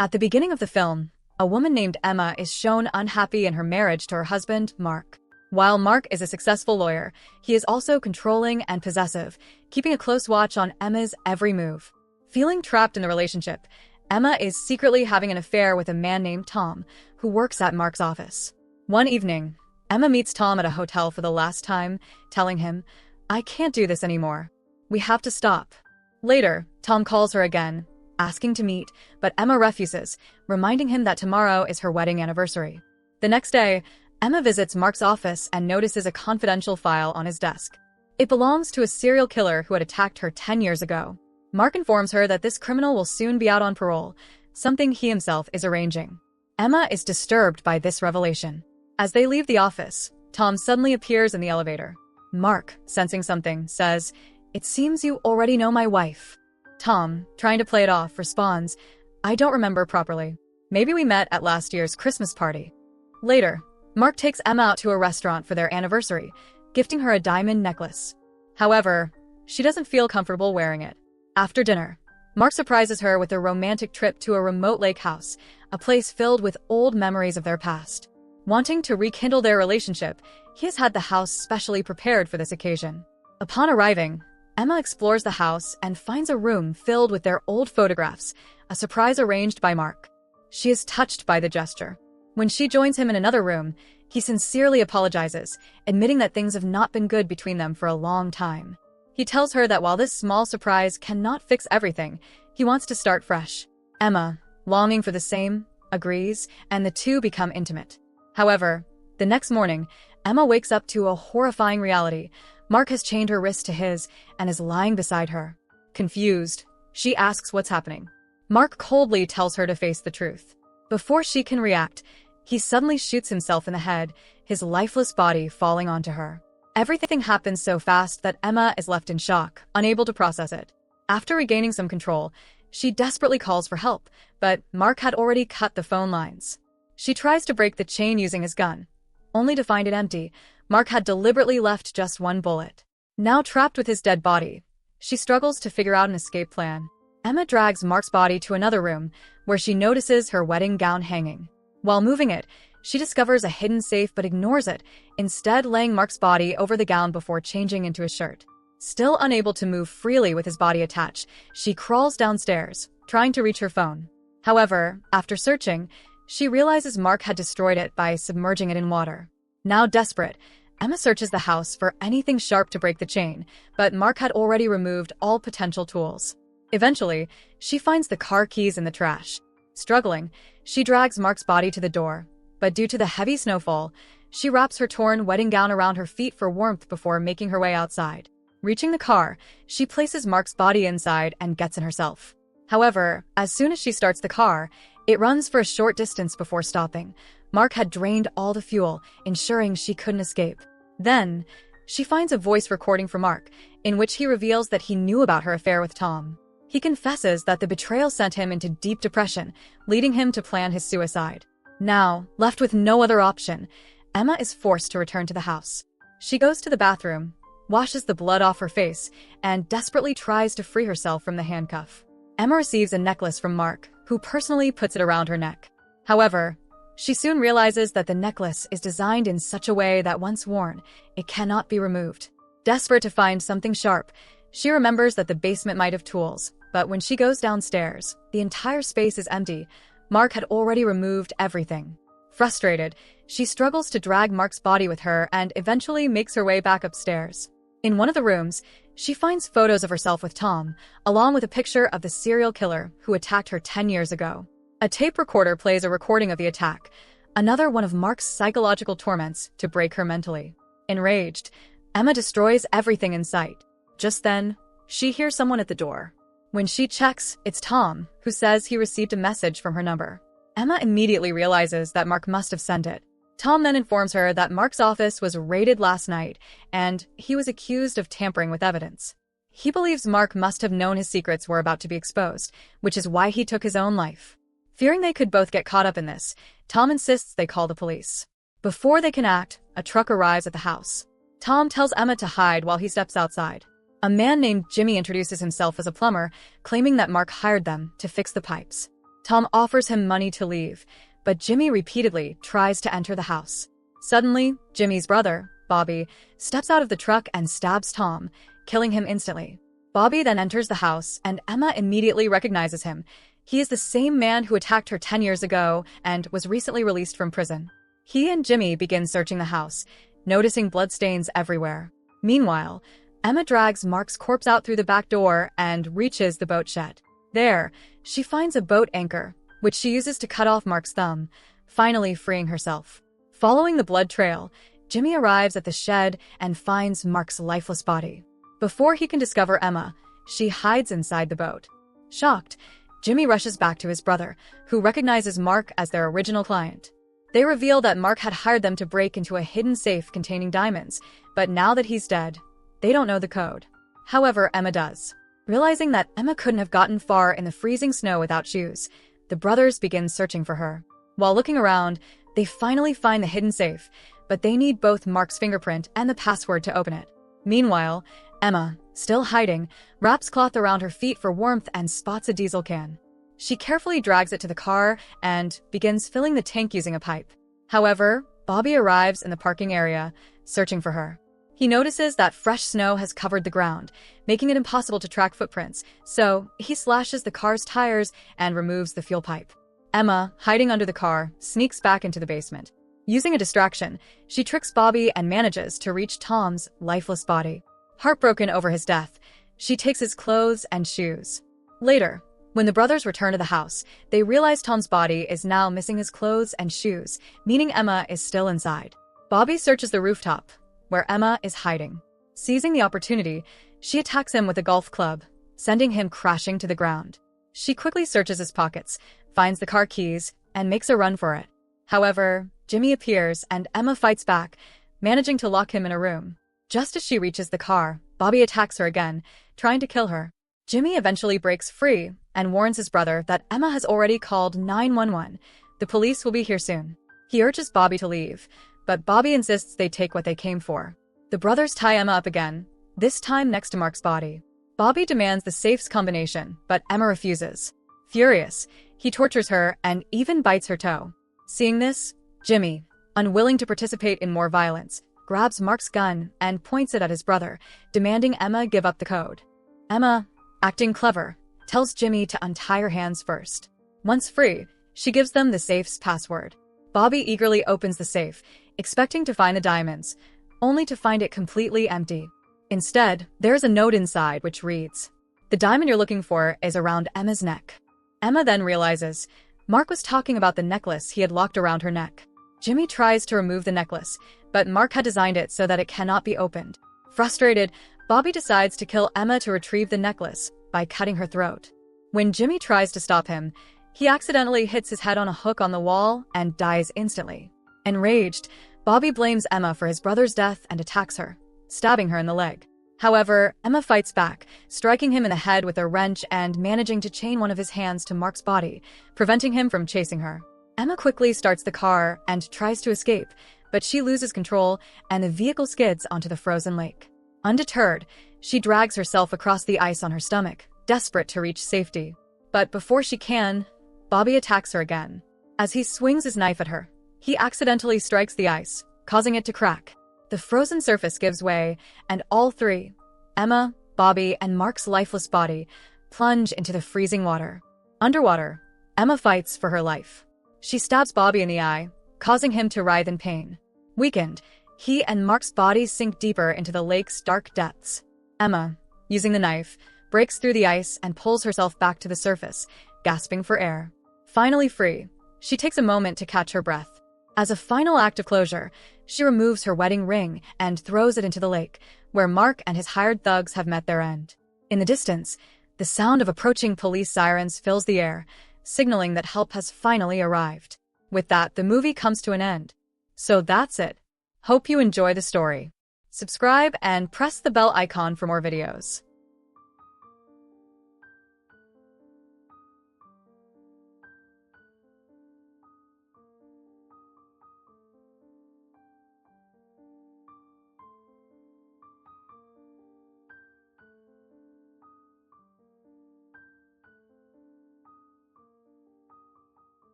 At the beginning of the film, a woman named Emma is shown unhappy in her marriage to her husband, Mark. While Mark is a successful lawyer, he is also controlling and possessive, keeping a close watch on Emma's every move. Feeling trapped in the relationship, Emma is secretly having an affair with a man named Tom, who works at Mark's office. One evening, Emma meets Tom at a hotel for the last time, telling him, "I can't do this anymore. We have to stop." Later, Tom calls her again, asking to meet, but Emma refuses, reminding him that tomorrow is her wedding anniversary. The next day, Emma visits Mark's office and notices a confidential file on his desk. It belongs to a serial killer who had attacked her 10 years ago. Mark informs her that this criminal will soon be out on parole, something he himself is arranging. Emma is disturbed by this revelation. As they leave the office, Tom suddenly appears in the elevator. Mark, sensing something, says, "It seems you already know my wife." Tom, trying to play it off, responds, "I don't remember properly. Maybe we met at last year's Christmas party." Later, Mark takes Emma out to a restaurant for their anniversary, gifting her a diamond necklace. However, she doesn't feel comfortable wearing it. After dinner, Mark surprises her with a romantic trip to a remote lake house, a place filled with old memories of their past. Wanting to rekindle their relationship, he has had the house specially prepared for this occasion. Upon arriving, Emma explores the house and finds a room filled with their old photographs, a surprise arranged by Mark. She is touched by the gesture. When she joins him in another room, he sincerely apologizes, admitting that things have not been good between them for a long time. He tells her that while this small surprise cannot fix everything, he wants to start fresh. Emma, longing for the same, agrees, and the two become intimate. However, the next morning, Emma wakes up to a horrifying reality. Mark has chained her wrist to his and is lying beside her. Confused, she asks what's happening. Mark coldly tells her to face the truth. Before she can react, he suddenly shoots himself in the head, his lifeless body falling onto her. Everything happens so fast that Emma is left in shock, unable to process it. After regaining some control, she desperately calls for help, but Mark had already cut the phone lines. She tries to break the chain using his gun, only to find it empty. Mark had deliberately left just one bullet. Now trapped with his dead body, she struggles to figure out an escape plan. Emma drags Mark's body to another room, where she notices her wedding gown hanging. While moving it, she discovers a hidden safe but ignores it, instead laying Mark's body over the gown before changing into a shirt. Still unable to move freely with his body attached, she crawls downstairs, trying to reach her phone. However, after searching, she realizes Mark had destroyed it by submerging it in water. Now desperate, Emma searches the house for anything sharp to break the chain, but Mark had already removed all potential tools. Eventually, she finds the car keys in the trash. Struggling, she drags Mark's body to the door, but due to the heavy snowfall, she wraps her torn wedding gown around her feet for warmth before making her way outside. Reaching the car, she places Mark's body inside and gets in herself. However, as soon as she starts the car, it runs for a short distance before stopping. Mark had drained all the fuel, ensuring she couldn't escape. Then, she finds a voice recording from Mark, in which he reveals that he knew about her affair with Tom. He confesses that the betrayal sent him into deep depression, leading him to plan his suicide. Now, left with no other option, Emma is forced to return to the house. She goes to the bathroom, washes the blood off her face, and desperately tries to free herself from the handcuff. Emma receives a necklace from Mark, who personally puts it around her neck. However, she soon realizes that the necklace is designed in such a way that once worn, it cannot be removed. Desperate to find something sharp, she remembers that the basement might have tools, but when she goes downstairs, the entire space is empty. Mark had already removed everything. Frustrated, she struggles to drag Mark's body with her and eventually makes her way back upstairs. In one of the rooms, she finds photos of herself with Tom, along with a picture of the serial killer who attacked her 10 years ago. A tape recorder plays a recording of the attack, another one of Mark's psychological torments to break her mentally. Enraged, Emma destroys everything in sight. Just then, she hears someone at the door. When she checks, it's Tom, who says he received a message from her number. Emma immediately realizes that Mark must have sent it. Tom then informs her that Mark's office was raided last night, and he was accused of tampering with evidence. He believes Mark must have known his secrets were about to be exposed, which is why he took his own life. Fearing they could both get caught up in this, Tom insists they call the police. Before they can act, a truck arrives at the house. Tom tells Emma to hide while he steps outside. A man named Jimmy introduces himself as a plumber, claiming that Mark hired them to fix the pipes. Tom offers him money to leave, but Jimmy repeatedly tries to enter the house. Suddenly, Jimmy's brother, Bobby, steps out of the truck and stabs Tom, killing him instantly. Bobby then enters the house, and Emma immediately recognizes him. He is the same man who attacked her 10 years ago and was recently released from prison. He and Jimmy begin searching the house, noticing bloodstains everywhere. Meanwhile, Emma drags Mark's corpse out through the back door and reaches the boat shed. There, she finds a boat anchor, which she uses to cut off Mark's thumb, finally freeing herself. Following the blood trail, Jimmy arrives at the shed and finds Mark's lifeless body. Before he can discover Emma, she hides inside the boat. Shocked, Jimmy rushes back to his brother, who recognizes Mark as their original client. They reveal that Mark had hired them to break into a hidden safe containing diamonds, but now that he's dead, they don't know the code. However, Emma does. Realizing that Emma couldn't have gotten far in the freezing snow without shoes, the brothers begin searching for her. While looking around, they finally find the hidden safe, but they need both Mark's fingerprint and the password to open it. Meanwhile, Emma, still hiding, wraps cloth around her feet for warmth and spots a diesel can. She carefully drags it to the car and begins filling the tank using a pipe. However, Bobby arrives in the parking area, searching for her. He notices that fresh snow has covered the ground, making it impossible to track footprints, so he slashes the car's tires and removes the fuel pipe. Emma, hiding under the car, sneaks back into the basement. Using a distraction, she tricks Bobby and manages to reach Tom's lifeless body. Heartbroken over his death, she takes his clothes and shoes. Later, when the brothers return to the house, they realize Tom's body is now missing his clothes and shoes, meaning Emma is still inside. Bobby searches the rooftop, where Emma is hiding. Seizing the opportunity, she attacks him with a golf club, sending him crashing to the ground. She quickly searches his pockets, finds the car keys, and makes a run for it. However, Jimmy appears and Emma fights back, managing to lock him in a room. Just as she reaches the car, Bobby attacks her again, trying to kill her. Jimmy eventually breaks free and warns his brother that Emma has already called 911. The police will be here soon. He urges Bobby to leave, but Bobby insists they take what they came for. The brothers tie Emma up again, this time next to Mark's body. Bobby demands the safe's combination, but Emma refuses. Furious, he tortures her and even bites her toe. Seeing this, Jimmy, unwilling to participate in more violence, grabs Mark's gun and points it at his brother, demanding Emma give up the code. Emma, acting clever, tells Jimmy to untie her hands first. Once free, she gives them the safe's password. Bobby eagerly opens the safe, expecting to find the diamonds, only to find it completely empty. Instead, there is a note inside which reads, "The diamond you're looking for is around Emma's neck." Emma then realizes Mark was talking about the necklace he had locked around her neck. Jimmy tries to remove the necklace, but Mark had designed it so that it cannot be opened. Frustrated, Bobby decides to kill Emma to retrieve the necklace by cutting her throat. When Jimmy tries to stop him, he accidentally hits his head on a hook on the wall and dies instantly. Enraged, Bobby blames Emma for his brother's death and attacks her, stabbing her in the leg. However, Emma fights back, striking him in the head with a wrench and managing to chain one of his hands to Mark's body, preventing him from chasing her. Emma quickly starts the car and tries to escape, but she loses control and the vehicle skids onto the frozen lake. Undeterred, she drags herself across the ice on her stomach, desperate to reach safety. But before she can, Bobby attacks her again. As he swings his knife at her, he accidentally strikes the ice, causing it to crack. The frozen surface gives way, and all three, Emma, Bobby, and Mark's lifeless body, plunge into the freezing water. Underwater, Emma fights for her life. She stabs Bobby in the eye, causing him to writhe in pain. Weakened, he and Mark's bodies sink deeper into the lake's dark depths. Emma, using the knife, breaks through the ice and pulls herself back to the surface, gasping for air. Finally free, she takes a moment to catch her breath. As a final act of closure, she removes her wedding ring and throws it into the lake, where Mark and his hired thugs have met their end. In the distance, the sound of approaching police sirens fills the air, signaling that help has finally arrived. With that, the movie comes to an end. So that's it. Hope you enjoy the story. Subscribe and press the bell icon for more videos.